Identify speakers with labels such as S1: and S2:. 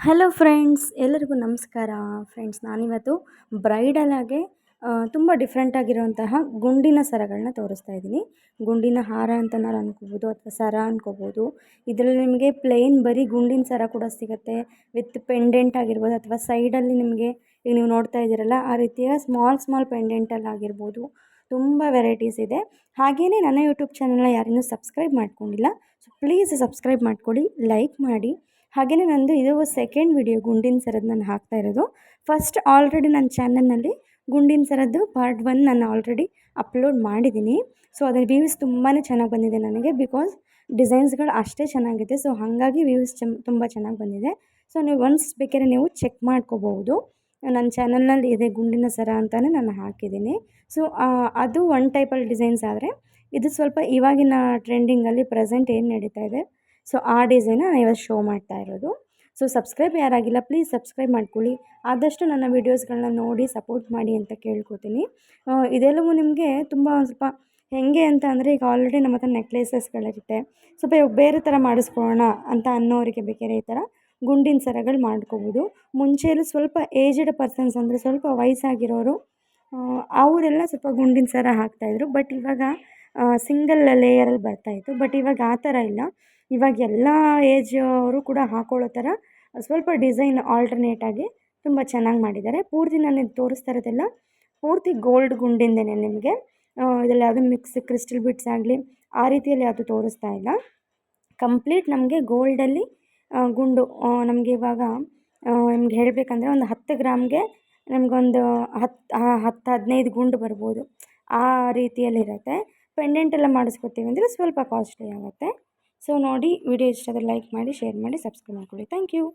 S1: Hello friends, ಎಲ್ಲರಿಗೂ ನಮಸ್ಕಾರ. Friends, ನಾನಿವತ್ತು ಬ್ರೈಡಲಾಗೆ ತುಂಬ ಡಿಫ್ರೆಂಟಾಗಿರುವಂತಹ ಗುಂಡಿನ ಸರಗಳನ್ನ ತೋರಿಸ್ತಾ ಇದ್ದೀನಿ. ಗುಂಡಿನ ಹಾರ ಅಂತ ನಾವು ಅನ್ಕೋಬೋದು ಅಥವಾ ಸರ ಅನ್ಕೋಬೋದು. ಇದರಲ್ಲಿ ನಿಮಗೆ ಪ್ಲೇನ್ ಬರೀ ಗುಂಡಿನ ಸರ ಕೂಡ ಸಿಗುತ್ತೆ, ವಿತ್ ಪೆಂಡೆಂಟ್ ಆಗಿರ್ಬೋದು ಅಥವಾ ಸೈಡಲ್ಲಿ ನಿಮಗೆ ಈಗ ನೀವು ನೋಡ್ತಾ ಇದ್ದೀರಲ್ಲ ಆ ರೀತಿಯ ಸ್ಮಾಲ್ ಪೆಂಡೆಂಟಲ್ಲಿ ಆಗಿರ್ಬೋದು. ತುಂಬ ವೆರೈಟೀಸ್ ಇದೆ. ಹಾಗೆಯೇ ನನ್ನ ಯೂಟ್ಯೂಬ್ ಚಾನಲ್ನ ಯಾರಿನ್ನೂ ಸಬ್ಸ್ಕ್ರೈಬ್ ಮಾಡ್ಕೊಂಡಿಲ್ಲ, ಸೊ ಪ್ಲೀಸ್ ಸಬ್ಸ್ಕ್ರೈಬ್ ಮಾಡ್ಕೊಳ್ಳಿ, ಲೈಕ್ ಮಾಡಿ. ಹಾಗೆಯೇ ನಂದು ಇದು ಸೆಕೆಂಡ್ ವಿಡಿಯೋ ಗುಂಡಿನ ಸರದ್ದು ನಾನು ಹಾಕ್ತಾ ಇರೋದು. ಫಸ್ಟ್ ಆಲ್ರೆಡಿ ನನ್ನ ಚಾನಲ್ನಲ್ಲಿ ಗುಂಡಿನ ಸರದ್ದು ಪಾರ್ಟ್ 1 ನಾನು ಆಲ್ರೆಡಿ ಅಪ್ಲೋಡ್ ಮಾಡಿದ್ದೀನಿ. ಸೊ ಅದರ ವ್ಯೂಸ್ ತುಂಬಾ ಚೆನ್ನಾಗಿ ಬಂದಿದೆ ನನಗೆ, ಬಿಕಾಸ್ ಡಿಸೈನ್ಸ್ಗಳು ಅಷ್ಟೇ ಚೆನ್ನಾಗಿದೆ. ಸೊ ಹಾಗಾಗಿ ವ್ಯೂಸ್ ತುಂಬ ಚೆನ್ನಾಗಿ ಬಂದಿದೆ. ಸೊ ನೀವು ಒನ್ಸ್ ಬೇಕಾದ್ರೆ ನೀವು ಚೆಕ್ ಮಾಡ್ಕೋಬಹುದು. ನನ್ನ ಚಾನಲ್ನಲ್ಲಿ ಇದೆ ಗುಂಡಿನ ಸರ ಅಂತಲೇ ನಾನು ಹಾಕಿದ್ದೀನಿ. ಸೊ ಅದು ಒನ್ ಟೈಪಲ್ಲಿ ಡಿಸೈನ್ಸ್ ಆದರೆ, ಇದು ಸ್ವಲ್ಪ ಇವಾಗಿನ ಟ್ರೆಂಡಿಂಗಲ್ಲಿ ಪ್ರೆಸೆಂಟ್ ಏನು ನಡೀತಾ ಇದೆ, ಸೊ ಆ ಡಿಸೈನ ನಾನು ಇವತ್ತು ಶೋ ಮಾಡ್ತಾ ಇರೋದು. ಸೊ ಸಬ್ಸ್ಕ್ರೈಬ್ ಯಾರಾಗಿಲ್ಲ ಪ್ಲೀಸ್ ಸಬ್ಸ್ಕ್ರೈಬ್ ಮಾಡ್ಕೊಳ್ಳಿ. ಆದಷ್ಟು ನನ್ನ ವೀಡಿಯೋಸ್ಗಳನ್ನ ನೋಡಿ ಸಪೋರ್ಟ್ ಮಾಡಿ ಅಂತ ಕೇಳ್ಕೊತೀನಿ. ಇದೆಲ್ಲವೂ ನಿಮಗೆ ತುಂಬ ಒಂದು ಸ್ವಲ್ಪ ಹೇಗೆ ಅಂತ ಅಂದರೆ, ಈಗ ಆಲ್ರೆಡಿ ನಮ್ಮ ಹತ್ರ ನೆಕ್ಲೇಸಸ್ಗಳಿರುತ್ತೆ, ಸ್ವಲ್ಪ ಇವಾಗ ಬೇರೆ ಥರ ಮಾಡಿಸ್ಕೊಳ್ಳೋಣ ಅಂತ ಅನ್ನೋರಿಗೆ ಬೇಕಾದ್ರೆ ಈ ಥರ ಗುಂಡಿನ ಸರಗಳು ಮಾಡ್ಕೋಬೋದು. ಮುಂಚೆಯಲ್ಲೂ ಸ್ವಲ್ಪ ಏಜ್ಡ್ ಪರ್ಸನ್ಸ್ ಅಂದರೆ ಸ್ವಲ್ಪ ವಯಸ್ಸಾಗಿರೋರು ಅವರೆಲ್ಲ ಸ್ವಲ್ಪ ಗುಂಡಿನ ಸರ ಹಾಕ್ತಾಯಿದ್ರು. ಬಟ್ ಇವಾಗ ಸಿಂಗಲ್ ಲೇಯರಲ್ಲಿ ಬರ್ತಾಯಿತ್ತು. ಬಟ್ ಇವಾಗ ಆ ಥರ ಇಲ್ಲ. ಇವಾಗ ಎಲ್ಲ ಏಜ್ ಅವರು ಕೂಡ ಹಾಕೊಳ್ಳೋ ಥರ ಸ್ವಲ್ಪ ಡಿಸೈನ್ ಆಲ್ಟರ್ನೇಟಾಗಿ ತುಂಬ ಚೆನ್ನಾಗಿ ಮಾಡಿದ್ದಾರೆ. ಪೂರ್ತಿ ನಾನು ಇದು ತೋರಿಸ್ತಾ ಇರೋದೆಲ್ಲ ಪೂರ್ತಿ ಗೋಲ್ಡ್ ಗುಂಡಿಂದೇನೆ ನಿಮಗೆ. ಇದರಲ್ಲಿ ಯಾವುದೂ ಮಿಕ್ಸ್ ಕ್ರಿಸ್ಟಲ್ ಬಿಟ್ಸ್ ಆಗಲಿ ಆ ರೀತಿಯಲ್ಲಿ ಯಾವುದು ತೋರಿಸ್ತಾ ಇಲ್ಲ. ಕಂಪ್ಲೀಟ್ ನಮಗೆ ಗೋಲ್ಡಲ್ಲಿ ಗುಂಡು ನಮಗೆ ಇವಾಗ ನಿಮ್ಗೆ ಹೇಳಬೇಕಂದ್ರೆ ಒಂದು 10 ಗ್ರಾಮ್ಗೆ ನಮಗೊಂದು 10-15 ಗುಂಡು ಬರ್ಬೋದು, ಆ ರೀತಿಯಲ್ಲಿರುತ್ತೆ. ಪೆಂಡೆಂಟ್ ಎಲ್ಲ ಮಾಡಿಸ್ಕೊತೀವಿ ಅಂದರೆ ಸ್ವಲ್ಪ ಕಾಸ್ಟ್ಲಿ ಆಗುತ್ತೆ. ಸೊ ನೋಡಿ, ವಿಡಿಯೋ ಇಷ್ಟ ಆದರೆ ಲೈಕ್ ಮಾಡಿ, ಶೇರ್ ಮಾಡಿ, ಸಬ್ಸ್ಕ್ರೈಬ್ ಮಾಡ್ಕೊಳ್ಳಿ. Thank you.